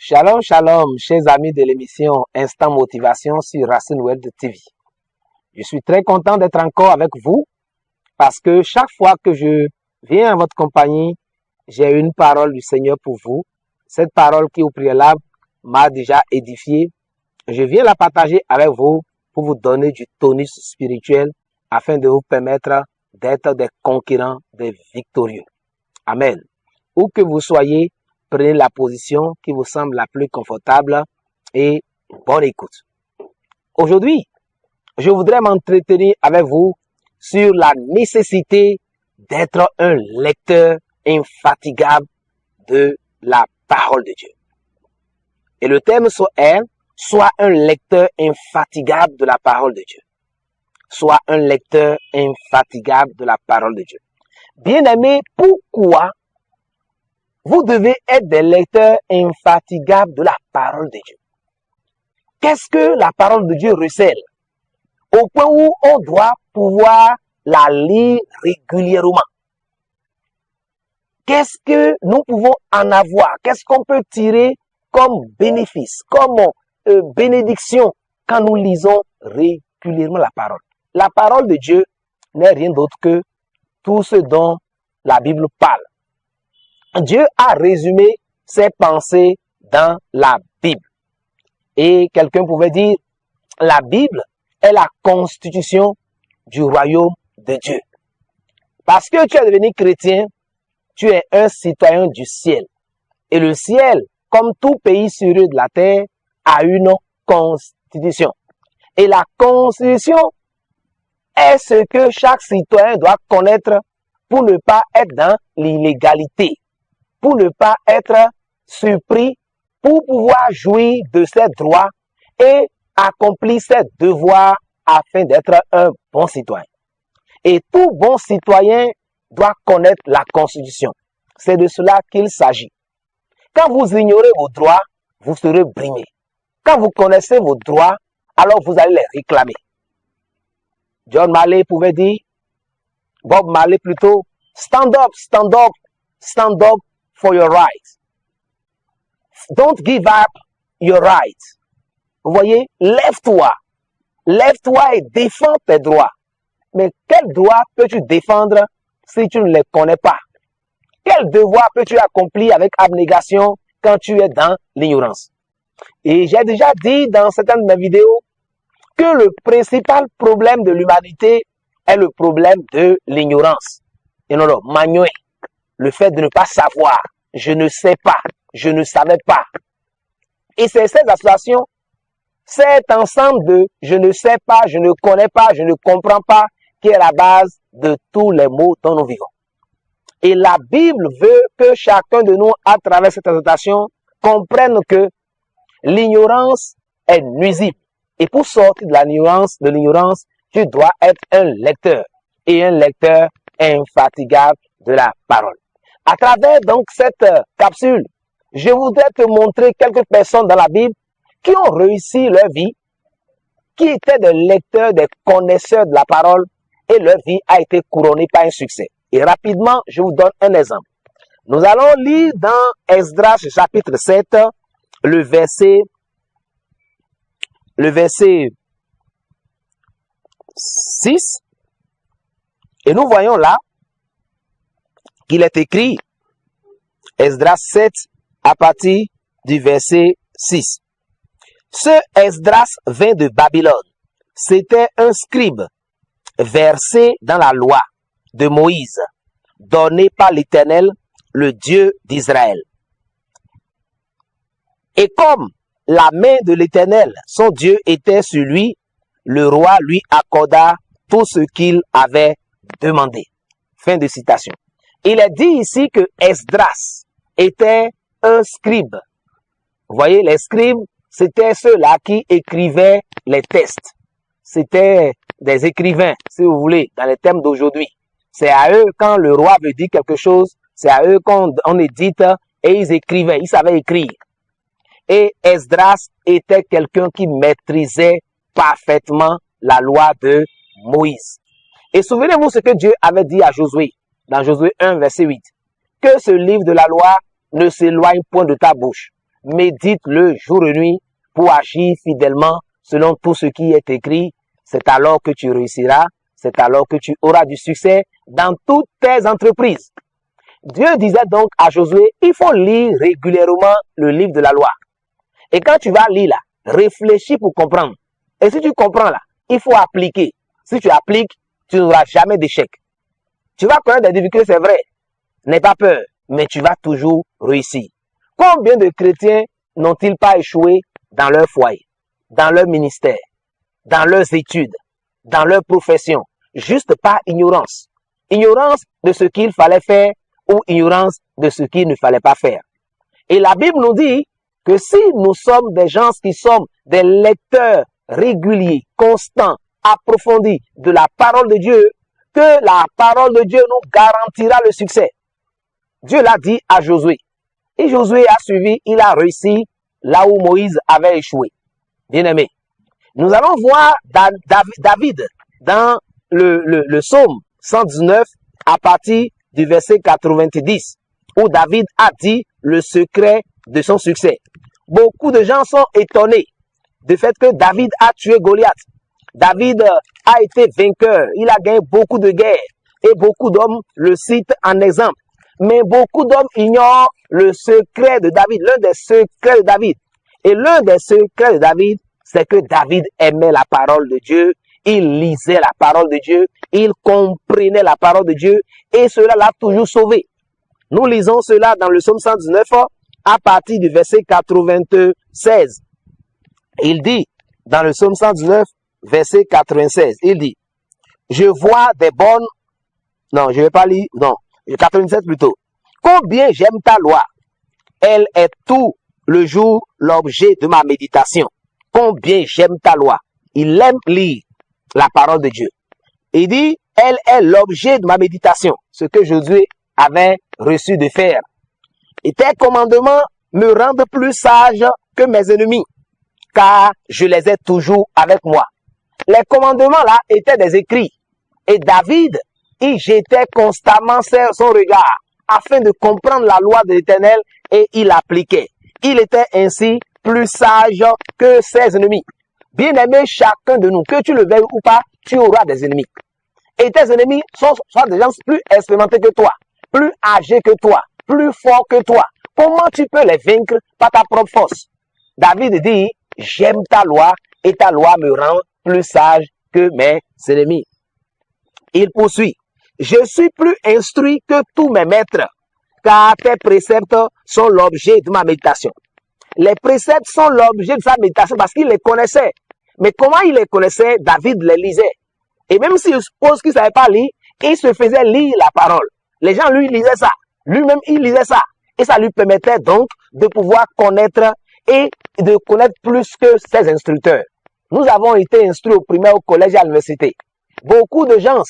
Shalom, shalom, chers amis de l'émission Instant Motivation sur Racine Web TV. Je suis très content d'être encore avec vous parce que chaque fois que je viens à votre compagnie, j'ai une parole du Seigneur pour vous. Cette parole qui au préalable m'a déjà édifié. Je viens la partager avec vous pour vous donner du tonus spirituel afin de vous permettre d'être des conquérants, des victorieux. Amen. Où que vous soyez, prenez la position qui vous semble la plus confortable et bonne écoute. Aujourd'hui, je voudrais m'entretenir avec vous sur la nécessité d'être un lecteur infatigable de la parole de Dieu. Et le thème est « Sois un lecteur infatigable de la parole de Dieu ». Sois un lecteur infatigable de la parole de Dieu. Bien-aimés, pourquoi vous devez être des lecteurs infatigables de la parole de Dieu? Qu'est-ce que la parole de Dieu recèle? Au point où on doit pouvoir la lire régulièrement. Qu'est-ce que nous pouvons en avoir? Qu'est-ce qu'on peut tirer comme bénéfice, comme bénédiction quand nous lisons régulièrement la parole? La parole de Dieu n'est rien d'autre que tout ce dont la Bible parle. Dieu a résumé ses pensées dans la Bible. Et quelqu'un pouvait dire, la Bible est la constitution du royaume de Dieu. Parce que tu es devenu chrétien, tu es un citoyen du ciel. Et le ciel, comme tout pays sur eux de la terre, a une constitution. Et la constitution est ce que chaque citoyen doit connaître pour ne pas être dans l'illégalité, pour ne pas être surpris, pour pouvoir jouir de ses droits et accomplir ses devoirs afin d'être un bon citoyen. Et tout bon citoyen doit connaître la Constitution. C'est de cela qu'il s'agit. Quand vous ignorez vos droits, vous serez brimés. Quand vous connaissez vos droits, alors vous allez les réclamer. John Marley pouvait dire, Bob Marley plutôt, stand up, stand up, stand up for your rights. Don't give up your rights. Vous voyez, lève-toi. Lève-toi et défends tes droits. Mais quel droit peux-tu défendre si tu ne les connais pas? Quel devoir peux-tu accomplir avec abnégation quand tu es dans l'ignorance? Et j'ai déjà dit dans certaines de mes vidéos que le principal problème de l'humanité est le problème de l'ignorance. Et non, magnoé. Le fait de ne pas savoir. Je ne sais pas. Je ne savais pas. Et c'est cette association, cet ensemble de je ne sais pas, je ne connais pas, je ne comprends pas, qui est la base de tous les mots dont nous vivons. Et la Bible veut que chacun de nous, à travers cette exhortation, comprenne que l'ignorance est nuisible. Et pour sortir de l'ignorance, tu dois être un lecteur. Et un lecteur infatigable de la parole. À travers donc cette capsule, je voudrais te montrer quelques personnes dans la Bible qui ont réussi leur vie, qui étaient des lecteurs, des connaisseurs de la parole, et leur vie a été couronnée par un succès. Et rapidement, je vous donne un exemple. Nous allons lire dans Esdras chapitre 7, le verset 6. Et nous voyons là qu'il est écrit, Esdras 7, à partir du verset 6. Ce Esdras vint de Babylone. C'était un scribe versé dans la loi de Moïse, donnée par l'Éternel, le Dieu d'Israël. Et comme la main de l'Éternel, son Dieu, était sur lui, le roi lui accorda tout ce qu'il avait demandé. Fin de citation. Il est dit ici que Esdras était un scribe. Vous voyez, les scribes, c'était ceux-là qui écrivaient les textes. C'était des écrivains, si vous voulez, dans les termes d'aujourd'hui. C'est à eux, quand le roi veut dire quelque chose, c'est à eux qu'on édite et ils écrivaient, ils savaient écrire. Et Esdras était quelqu'un qui maîtrisait parfaitement la loi de Moïse. Et souvenez-vous ce que Dieu avait dit à Josué, dans Josué 1, verset 8. Que ce livre de la loi ne s'éloigne point de ta bouche, médite-le jour et nuit pour agir fidèlement selon tout ce qui est écrit. C'est alors que tu réussiras, c'est alors que tu auras du succès dans toutes tes entreprises. Dieu disait donc à Josué, il faut lire régulièrement le livre de la loi. Et quand tu vas lire là, réfléchis pour comprendre. Et si tu comprends là, il faut appliquer. Si tu appliques, tu n'auras jamais d'échec. Tu vas connaître des difficultés, c'est vrai. N'aie pas peur, mais tu vas toujours réussir. Combien de chrétiens n'ont-ils pas échoué dans leur foyer, dans leur ministère, dans leurs études, dans leur profession, juste par ignorance. Ignorance de ce qu'il fallait faire ou ignorance de ce qu'il ne fallait pas faire. Et la Bible nous dit que si nous sommes des gens qui sommes des lecteurs réguliers, constants, approfondis de la parole de Dieu, que la parole de Dieu nous garantira le succès. Dieu l'a dit à Josué. Et Josué a suivi, il a réussi là où Moïse avait échoué. Bien-aimé, nous allons voir David dans le psaume 119 à partir du verset 90, où David a dit le secret de son succès. Beaucoup de gens sont étonnés du fait que David a tué Goliath. David a été vainqueur, il a gagné beaucoup de guerres et beaucoup d'hommes le citent en exemple. Mais beaucoup d'hommes ignorent le secret de David, l'un des secrets de David. Et l'un des secrets de David, c'est que David aimait la parole de Dieu, il lisait la parole de Dieu, il comprenait la parole de Dieu et cela l'a toujours sauvé. Nous lisons cela dans le psaume 119 à partir du verset 96. Il dit, dans le psaume 119, verset 96, il dit, je vois des bonnes, non, je ne vais pas lire, non, 87 plutôt. Combien j'aime ta loi. Elle est tout le jour l'objet de ma méditation. Combien j'aime ta loi. Il aime lire la parole de Dieu. Il dit, elle est l'objet de ma méditation. Ce que Josué avait reçu de faire. Et tes commandements me rendent plus sage que mes ennemis, car je les ai toujours avec moi. Les commandements là étaient des écrits. Et David, il jetait constamment son regard afin de comprendre la loi de l'Éternel et il appliquait. Il était ainsi plus sage que ses ennemis. Bien-aimé, chacun de nous, que tu le veuilles ou pas, tu auras des ennemis. Et tes ennemis sont des gens plus expérimentés que toi, plus âgés que toi, plus forts que toi. Comment tu peux les vaincre par ta propre force? David dit, j'aime ta loi et ta loi me rend plus sage que mes ennemis. Il poursuit, je suis plus instruit que tous mes maîtres, car tes préceptes sont l'objet de ma méditation. Les préceptes sont l'objet de sa méditation parce qu'il les connaissait. Mais comment il les connaissait? David les lisait. Et même s'il suppose qu'il ne savait pas lire, il se faisait lire la parole. Les gens lui lisaient ça. Lui-même, il lisait ça. Et ça lui permettait donc de pouvoir connaître et de connaître plus que ses instructeurs. Nous avons été instruits au primaire, au collège et à l'université. Beaucoup de gens,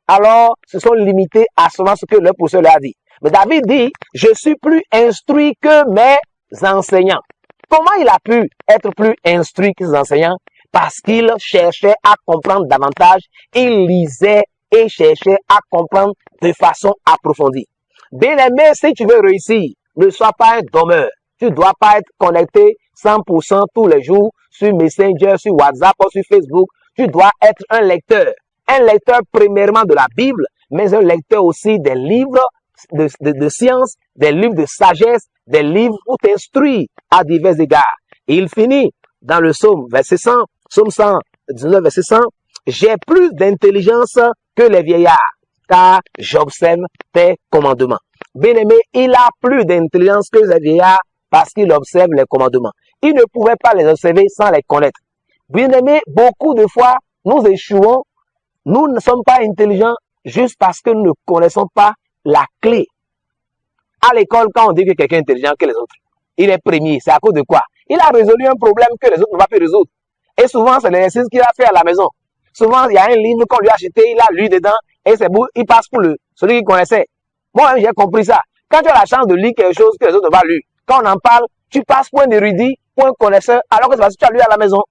alors, se sont limités à seulement ce que leur professeur leur a dit. Mais David dit, je suis plus instruit que mes enseignants. Comment il a pu être plus instruit que ses enseignants? Parce qu'il cherchait à comprendre davantage, il lisait et cherchait à comprendre de façon approfondie. Bien-aimé, si tu veux réussir, ne sois pas un dormeur. Tu ne dois pas être connecté 100% tous les jours sur Messenger, sur WhatsApp ou sur Facebook. Tu dois être un lecteur. Un lecteur premièrement de la Bible, mais un lecteur aussi des livres de science, des livres de sagesse, des livres où t'instruis à divers égards. Et il finit dans le psaume, verset 100, psaume 119, verset 100, j'ai plus d'intelligence que les vieillards, car j'observe tes commandements. Bien-aimé, il a plus d'intelligence que les vieillards parce qu'il observe les commandements. Il ne pouvait pas les observer sans les connaître. Bien-aimé, beaucoup de fois, nous échouons. Nous ne sommes pas intelligents juste parce que nous ne connaissons pas la clé. À l'école, quand on dit que quelqu'un est intelligent que les autres, il est premier. C'est à cause de quoi? Il a résolu un problème que les autres ne vont pas résoudre. Et souvent, c'est l'exercice qu'il a fait à la maison. Souvent, il y a un livre qu'on lui a acheté, il a lu dedans, et c'est beau, il passe pour celui qui connaissait. Moi, j'ai compris ça. Quand tu as la chance de lire quelque chose que les autres n'ont pas lu, quand on en parle, tu passes pour un érudit, pour un connaisseur, alors que c'est parce que tu as lu à la maison.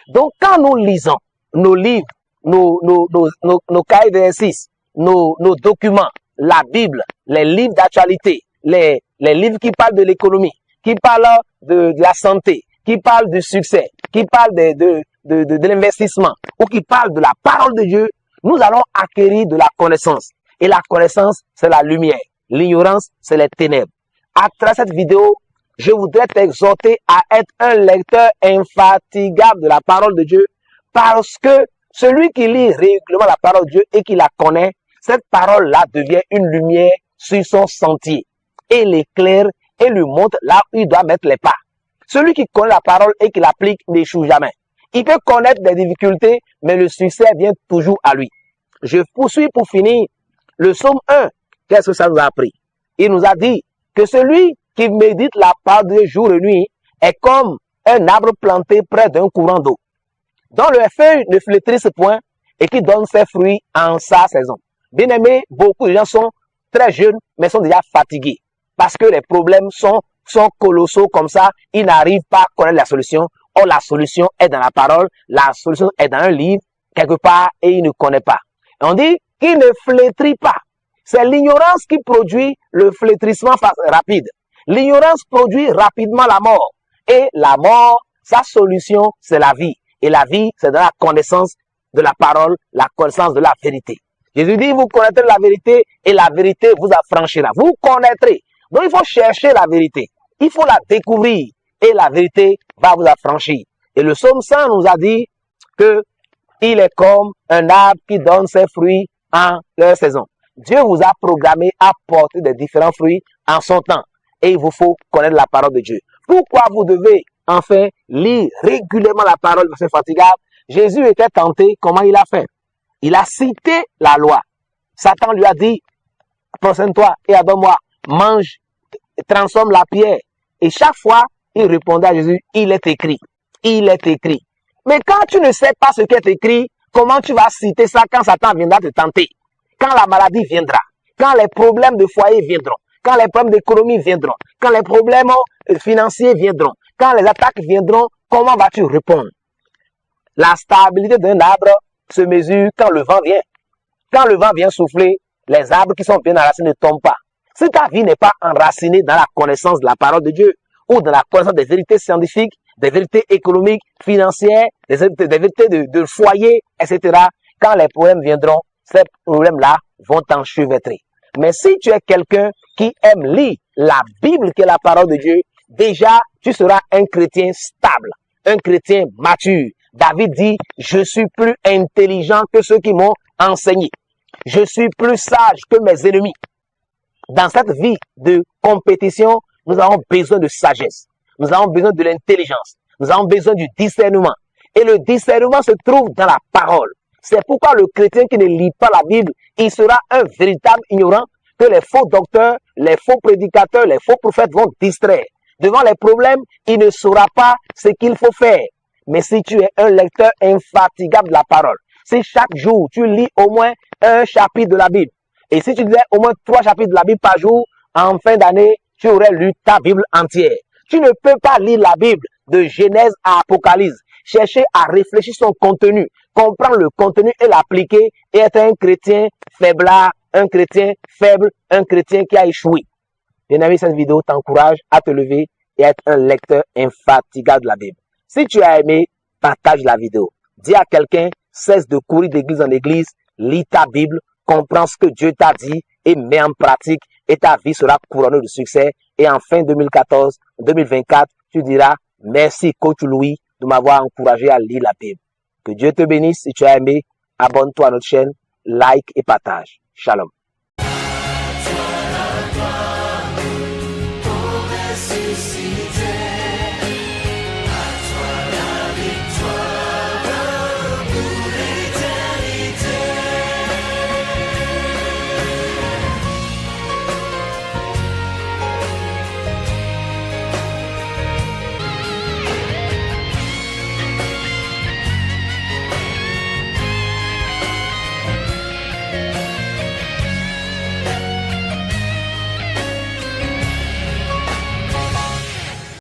Donc, quand nous lisons nos livres, nos cahiers d'exercice, nos documents, la Bible, les livres d'actualité, les livres qui parlent de l'économie, qui parle de la santé, qui parle du succès, qui parle de l'investissement ou qui parle de la parole de Dieu, nous allons acquérir de la connaissance. Et la connaissance, c'est la lumière. L'ignorance, c'est les ténèbres. À travers cette vidéo, je voudrais t'exhorter à être un lecteur infatigable de la parole de Dieu parce que celui qui lit régulièrement la parole de Dieu et qui la connaît, cette parole-là devient une lumière sur son sentier et l'éclaire et lui montre là où il doit mettre les pas. Celui qui connaît la parole et qui l'applique n'échoue jamais. Il peut connaître des difficultés, mais le succès vient toujours à lui. Je poursuis pour finir. Le psaume 1, qu'est-ce que ça nous a appris? Il nous a dit que celui qui médite la parole de Dieu jour et nuit est comme un arbre planté près d'un courant d'eau, dont les feuilles ne flétrissent point et qui donne ses fruits en sa saison. Bien aimé, beaucoup de gens sont très jeunes, mais sont déjà fatigués parce que les problèmes sont colossaux comme ça. Ils n'arrivent pas à connaître la solution. Or, la solution est dans la parole, la solution est dans un livre, quelque part, et ils ne connaissent pas. Et on dit qu'il ne flétrit pas. C'est l'ignorance qui produit le flétrissement rapide. L'ignorance produit rapidement la mort. Et la mort, sa solution, c'est la vie. Et la vie, c'est dans la connaissance de la parole, la connaissance de la vérité. Jésus dit, vous connaîtrez la vérité et la vérité vous affranchira. Vous connaîtrez. Donc, il faut chercher la vérité. Il faut la découvrir et la vérité va vous affranchir. Et le psaume 100 nous a dit que il est comme un arbre qui donne ses fruits en leur saison. Dieu vous a programmé à porter des différents fruits en son temps. Et il vous faut connaître la parole de Dieu. Pourquoi vous devez enfin lire régulièrement la parole de c'est fatigable? Jésus était tenté, comment il a fait? Il a cité la loi. Satan lui a dit, procède-toi et adore-moi, mange, transforme la pierre. Et chaque fois, il répondait à Jésus, il est écrit. Il est écrit. Mais quand tu ne sais pas ce qui est écrit, comment tu vas citer ça quand Satan viendra te tenter? Quand la maladie viendra, quand les problèmes de foyer viendront, quand les problèmes d'économie viendront, quand les problèmes financiers viendront, quand les attaques viendront, comment vas-tu répondre? La stabilité d'un arbre se mesure quand le vent vient. Quand le vent vient souffler, les arbres qui sont bien enracinés ne tombent pas. Si ta vie n'est pas enracinée dans la connaissance de la parole de Dieu ou dans la connaissance des vérités scientifiques, des vérités économiques, financières, des vérités de foyer, etc., quand les problèmes viendront, ces problèmes-là vont t'enchevêtrer. Mais si tu es quelqu'un qui aime lire la Bible, qui est la parole de Dieu, déjà, tu seras un chrétien stable, un chrétien mature. David dit, je suis plus intelligent que ceux qui m'ont enseigné. Je suis plus sage que mes ennemis. Dans cette vie de compétition, nous avons besoin de sagesse. Nous avons besoin de l'intelligence. Nous avons besoin du discernement. Et le discernement se trouve dans la parole. C'est pourquoi le chrétien qui ne lit pas la Bible, il sera un véritable ignorant que les faux docteurs, les faux prédicateurs, les faux prophètes vont distraire. Devant les problèmes, il ne saura pas ce qu'il faut faire. Mais si tu es un lecteur infatigable de la parole, si chaque jour tu lis au moins un chapitre de la Bible, et si tu lisais au moins 3 chapitres de la Bible par jour, en fin d'année, tu aurais lu ta Bible entière. Tu ne peux pas lire la Bible de Genèse à Apocalypse. Chercher à réfléchir son contenu, comprendre le contenu et l'appliquer et être un chrétien faiblard, un chrétien faible, un chrétien qui a échoué. Bien aimé, cette vidéo t'encourage à te lever et à être un lecteur infatigable de la Bible. Si tu as aimé, partage la vidéo. Dis à quelqu'un, cesse de courir d'église en église, lis ta Bible, comprends ce que Dieu t'a dit et mets en pratique et ta vie sera couronnée de succès. Et en fin 2024, tu diras, merci coach Louis de m'avoir encouragé à lire la Bible. Que Dieu te bénisse. Si tu as aimé, abonne-toi à notre chaîne, like et partage. Shalom. Pour ressusciter.